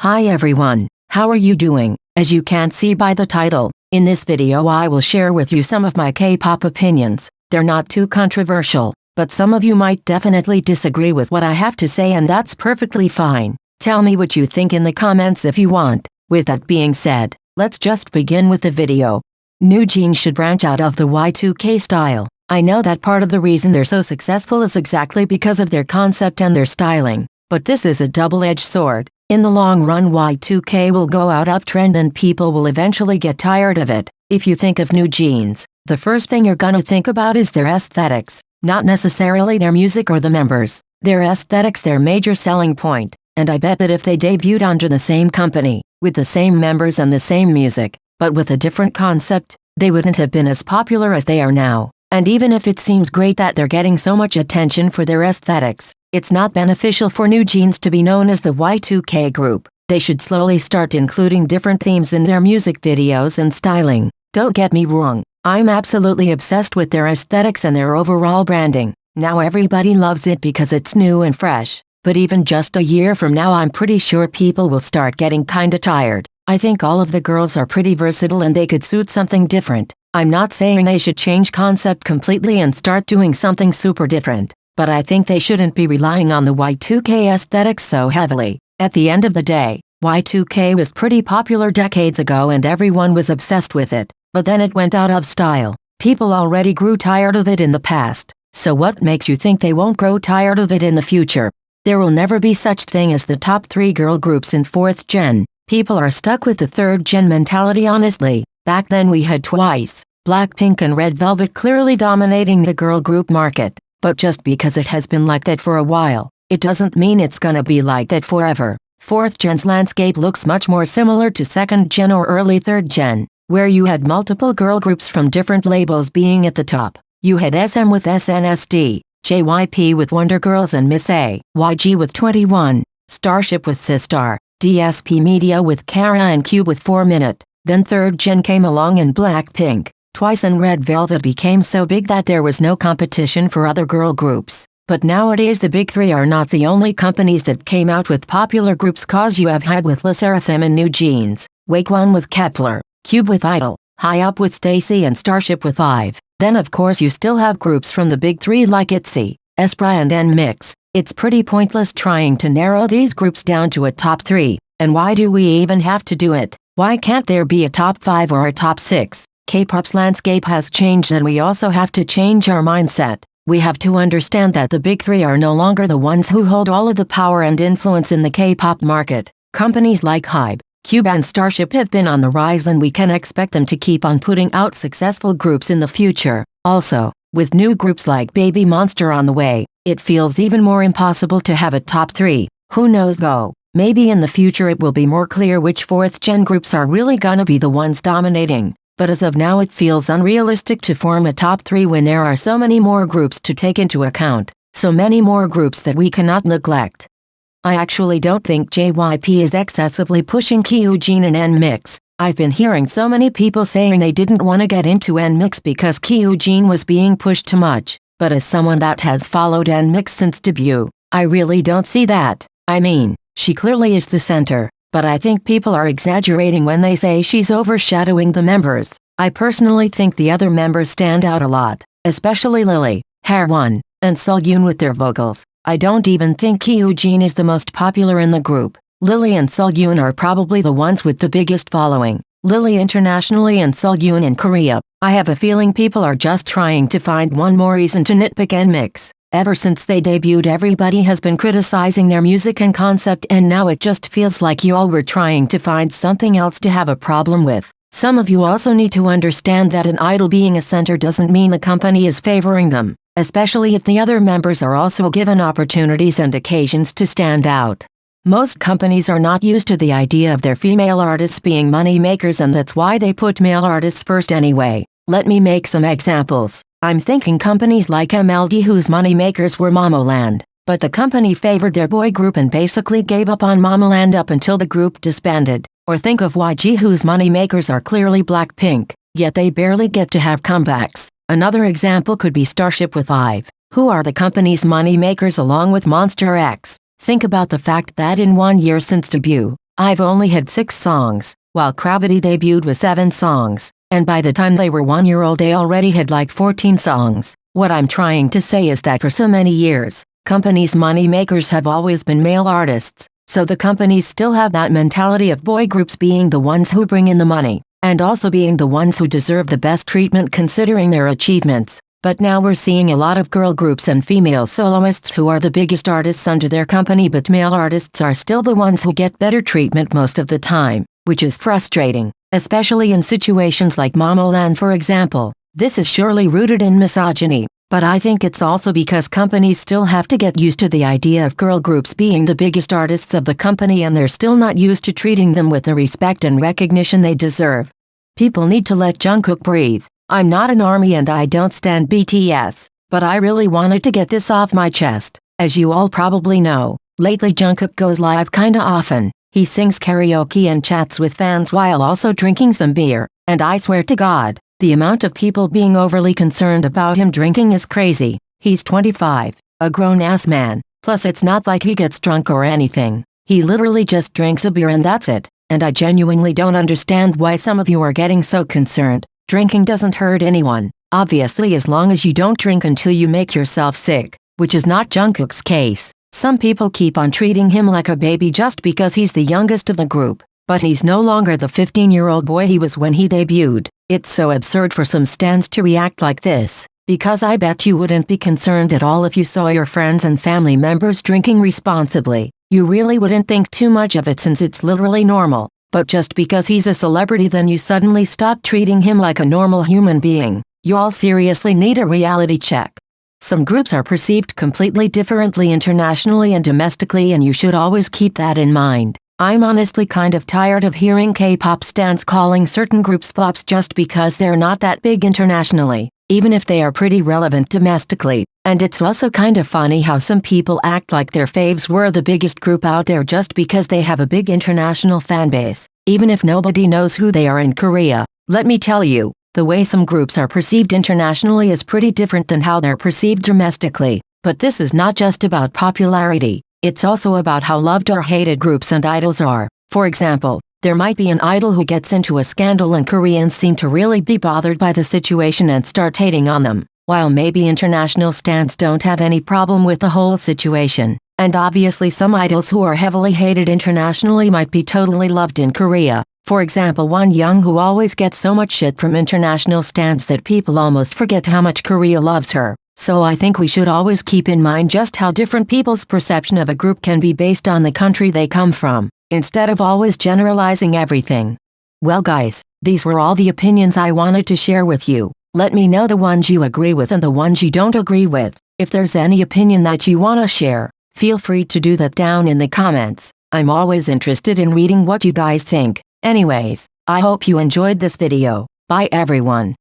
Hi everyone, how are you doing? As you can see by the title, in this video I will share with you some of my K-pop opinions. They're not too controversial, but some of you might definitely disagree with what I have to say, and that's perfectly fine. Tell me what you think in the comments if you want. With that being said, let's just begin with the video. New jeans should branch out of the Y2K style. I know that part of the reason they're so successful is exactly because of their concept and their styling, but this is a double-edged sword. In the long run, Y2K will go out of trend and people will eventually get tired of it. If you think of new jeans, the first thing you're gonna think about is their aesthetics, not necessarily their music or the members. Their aesthetics, their major selling point, and I bet that if they debuted under the same company, with the same members and the same music, but with a different concept, they wouldn't have been as popular as they are now. And even if it seems great that they're getting so much attention for their aesthetics, it's not beneficial for new jeans to be known as the Y2K group. They should slowly start including different themes in their music videos and styling. Don't get me wrong, I'm absolutely obsessed with their aesthetics and their overall branding. Now everybody loves it because it's new and fresh, but even just a year from now I'm pretty sure people will start getting kinda tired. I think all of the girls are pretty versatile and they could suit something different. I'm not saying they should change concept completely and start doing something super different, but I think they shouldn't be relying on the Y2K aesthetics so heavily. At the end of the day, Y2K was pretty popular decades ago and everyone was obsessed with it, but then it went out of style. People already grew tired of it in the past, so what makes you think they won't grow tired of it in the future? There will never be such thing as the top 3 girl groups in 4th gen. People are stuck with the 3rd gen mentality honestly. Back then we had Twice, Blackpink and Red Velvet clearly dominating the girl group market, but just because it has been like that for a while, it doesn't mean it's gonna be like that forever. 4th gen's landscape looks much more similar to 2nd gen or early 3rd gen, where you had multiple girl groups from different labels being at the top. You had SM with SNSD, JYP with Wonder Girls and Miss A, YG with 21, Starship with Sistar, DSP Media with Kara and Cube with 4 Minute. Then 3rd gen came along and Blackpink, Twice and Red Velvet became so big that there was no competition for other girl groups. But nowadays the big 3 are not the only companies that came out with popular groups, cause you have had with LE SSERAFIM and New Jeans, Wake1 with Kepler, Cube with Idol, High-Up with Stacy and Starship with IVE. Then of course you still have groups from the big 3 like ITZY, aespa and NMIX. It's pretty pointless trying to narrow these groups down to a top 3, and why do we even have to do it? Why can't there be a top 5 or a top 6? K-pop's landscape has changed and we also have to change our mindset. We have to understand that the big 3 are no longer the ones who hold all of the power and influence in the K-pop market. Companies like HYBE, Cube and Starship have been on the rise and we can expect them to keep on putting out successful groups in the future. Also, with new groups like Baby Monster on the way, it feels even more impossible to have a top 3. Who knows though? Maybe in the future it will be more clear which 4th gen groups are really gonna be the ones dominating. But as of now it feels unrealistic to form a top 3 when there are so many more groups to take into account, so many more groups that we cannot neglect. I actually don't think JYP is excessively pushing Kyujin and NMIX. I've been hearing so many people saying they didn't want to get into NMIX because Kyujin was being pushed too much, but as someone that has followed NMIX since debut, I really don't see that. I mean, she clearly is the center, but I think people are exaggerating when they say she's overshadowing the members. I personally think the other members stand out a lot, especially Lily, Haewon, and Seolyoon with their vocals. I don't even think Kyujin is the most popular in the group. Lily and Seolyoon are probably the ones with the biggest following. Lily internationally and Seolyoon in Korea. I have a feeling people are just trying to find one more reason to nitpick NMIX. Ever since they debuted everybody has been criticizing their music and concept, and now it just feels like you all were trying to find something else to have a problem with. Some of you also need to understand that an idol being a center doesn't mean the company is favoring them, especially if the other members are also given opportunities and occasions to stand out. Most companies are not used to the idea of their female artists being money makers, and that's why they put male artists first anyway. Let me make some examples. I'm thinking companies like MLD whose money makers were Momoland, but the company favored their boy group and basically gave up on Momoland up until the group disbanded. Or think of YG whose money makers are clearly Blackpink, yet they barely get to have comebacks. Another example could be Starship with IVE, who are the company's money makers along with Monster X. Think about the fact that in 1 year since debut, I've only had 6 songs, while Gravity debuted with 7 songs, and by the time they were 1 year old they already had like 14 songs. What I'm trying to say is that for so many years, companies' money makers have always been male artists, so the companies still have that mentality of boy groups being the ones who bring in the money, and also being the ones who deserve the best treatment considering their achievements. But now we're seeing a lot of girl groups and female soloists who are the biggest artists under their company, but male artists are still the ones who get better treatment most of the time, which is frustrating, especially in situations like Momoland for example. This is surely rooted in misogyny, but I think it's also because companies still have to get used to the idea of girl groups being the biggest artists of the company, and they're still not used to treating them with the respect and recognition they deserve. People need to let Jungkook breathe. I'm not an ARMY and I don't stand BTS, but I really wanted to get this off my chest. As you all probably know, lately Jungkook goes live kinda often. He sings karaoke and chats with fans while also drinking some beer, and I swear to God, the amount of people being overly concerned about him drinking is crazy. He's 25, a grown-ass man, plus it's not like he gets drunk or anything. He literally just drinks a beer and that's it, and I genuinely don't understand why some of you are getting so concerned. Drinking doesn't hurt anyone, obviously, as long as you don't drink until you make yourself sick, which is not Jungkook's case. Some people keep on treating him like a baby just because he's the youngest of the group, but he's no longer the 15-year-old boy he was when he debuted. It's so absurd for some stans to react like this, because I bet you wouldn't be concerned at all if you saw your friends and family members drinking responsibly. You really wouldn't think too much of it since it's literally normal. But just because he's a celebrity then you suddenly stop treating him like a normal human being. You all seriously need a reality check. Some groups are perceived completely differently internationally and domestically, and you should always keep that in mind. I'm honestly kind of tired of hearing K-pop stans calling certain groups flops just because they're not that big internationally, even if they are pretty relevant domestically. And it's also kind of funny how some people act like their faves were the biggest group out there just because they have a big international fanbase, even if nobody knows who they are in Korea. Let me tell you, the way some groups are perceived internationally is pretty different than how they're perceived domestically. But this is not just about popularity, it's also about how loved or hated groups and idols are. For example, there might be an idol who gets into a scandal and Koreans seem to really be bothered by the situation and start hating on them, while maybe international stans don't have any problem with the whole situation. And obviously some idols who are heavily hated internationally might be totally loved in Korea. For example, Won Young, who always gets so much shit from international stans that people almost forget how much Korea loves her. So I think we should always keep in mind just how different people's perception of a group can be based on the country they come from, instead of always generalizing everything. Well guys, these were all the opinions I wanted to share with you. Let me know the ones you agree with and the ones you don't agree with. If there's any opinion that you want to share, feel free to do that down in the comments. I'm always interested in reading what you guys think. Anyways, I hope you enjoyed this video. Bye everyone.